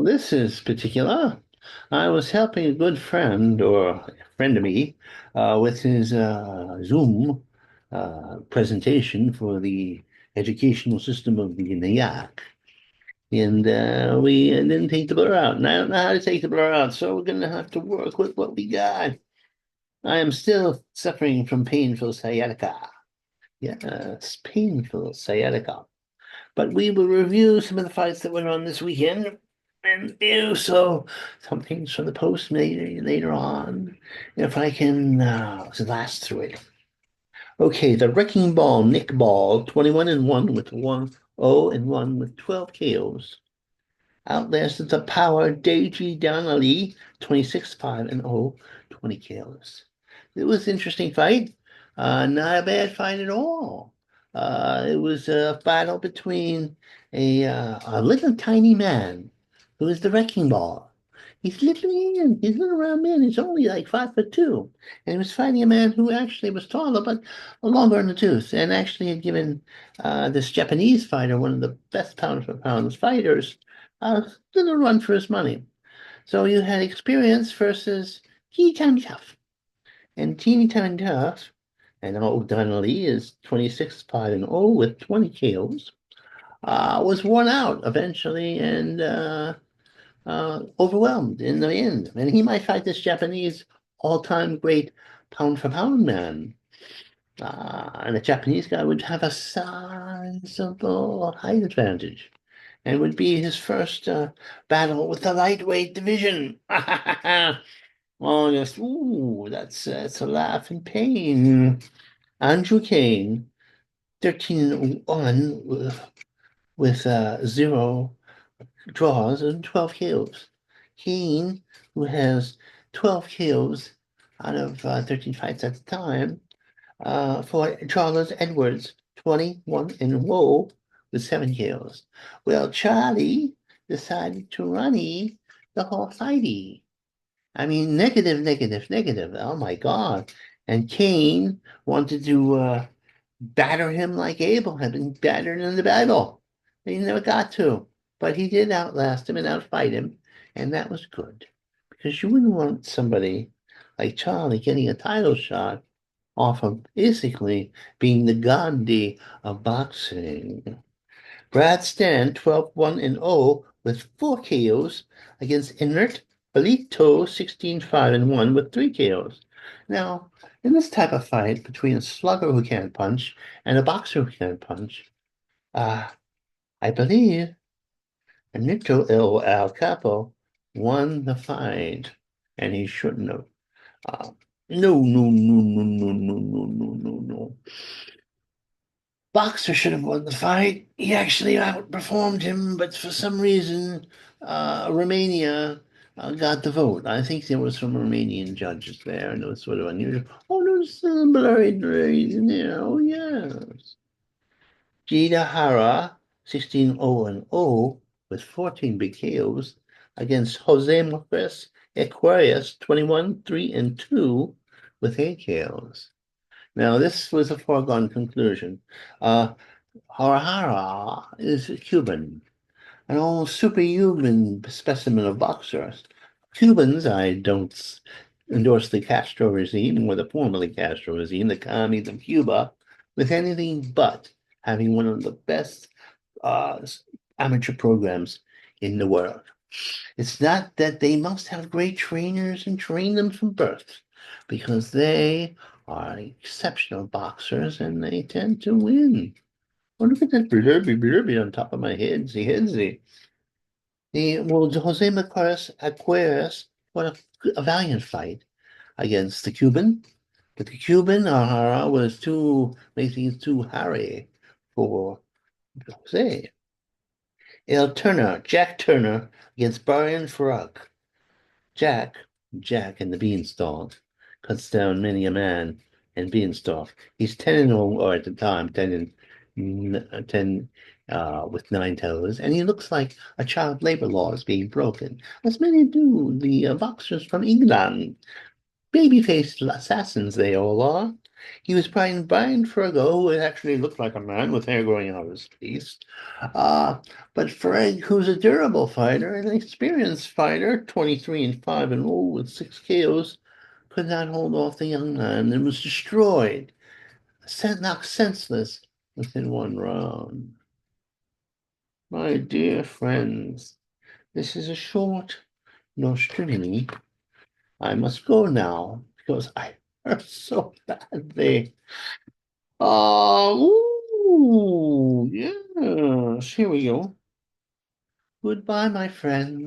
this is particular. I was helping a good friend or a friend of me with his Zoom presentation for the educational system of the NIAC. And we didn't take the blur out. And I don't know how to take the blur out, so we're going to have to work with what we got. I am still suffering from painful sciatica. Yes, painful sciatica. But we will review some of the fights that went on this weekend and do so some things from the post later on, if I can last through it. Okay, the Wrecking Ball, Nick Ball, 21-1 with 1-0-1 with 12 KOs. Outlasted the Power, Deji Donnelly, 26-5-0, 20 KOs. It was an interesting fight. Not a bad fight at all. It was a battle between a little tiny man who is the Wrecking Ball. He's he's a little round man. He's only like 5'2", and he was fighting a man who actually was taller but longer in the tooth, and actually had given this Japanese fighter, one of the best pound for pound fighters, a little run for his money. So you had experience versus teeny tiny tough, and teeny tiny tough. And O'Donnelly is 26-5-0 with 20 KOs. Was worn out eventually and overwhelmed in the end. And he might fight this Japanese all-time great pound for pound man. And the Japanese guy would have a sizable height advantage and would be his first battle with the lightweight division. Oh, yes. Ooh, that's a laugh in pain. Andrew Kane, 13-1 with 0 draws and 12 KOs. Kane, who has 12 KOs out of 13 fights at the time, for Charles Edwards, 21-0 with 7 KOs. Well, Charlie decided to runny the whole fighty. I mean, negative, negative, negative. Oh my God. And Kane wanted to batter him like Abel had been battered in the battle. He never got to, but he did outlast him and outfight him, and that was good because you wouldn't want somebody like Charlie getting a title shot off of basically being the Gandhi of boxing. Brad Stan, 12-1-0 with 4 KOs against inert Belito, 16-5-1 with 3 KOs. Now, in this type of fight between a slugger who can't punch and a boxer who can't punch, I believe Nito El Capo won the fight, and he shouldn't have. Uh, no, no, no, no, no, no, no, no, no, no. Boxer should have won the fight. He actually outperformed him, but for some reason, Romania got the vote. I think there was some Romanian judges there, and it was sort of unusual. Oh, there's some blurry in there. Oh, yes. Gita Hara, 16-0-0 with 14 big KOs against Jose Marquez Aquarius, 21-3-2 with 8 KOs. Now, this was a foregone conclusion. Harahara is a Cuban, an old superhuman specimen of boxers. Cubans, I don't endorse the Castro regime or the formerly Castro regime, the commies of Cuba, with anything but having one of the best uh, amateur programs in the world. It's not that they must have great trainers and train them from birth, because they are exceptional boxers and they tend to win. Oh, look at that blurby on top of my head. See. Well, Jose Macaris Aquarius fought a valiant fight against the Cuban, but the Cuban was making it too hairy for Jose. Jack Turner against Brian Farag. Jack, Jack and the Beanstalk, cuts down many a man and Beanstalk. He's 10-0, or at the time, 10 with 9 toes, and he looks like a child labor law is being broken, as many do the boxers from England. Baby-faced assassins they all are. He was by Fergo, who actually looked like a man with hair growing out of his face. Uh, but Frank, who's a durable fighter, an experienced fighter, 23-5 and 0 with 6 KOs, could not hold off the young man and was destroyed, knocked senseless within 1 round. My dear friends, this is a short nostrimini. I must go now because I hurt so badly. Ooh, yes, here we go. Goodbye, my friend.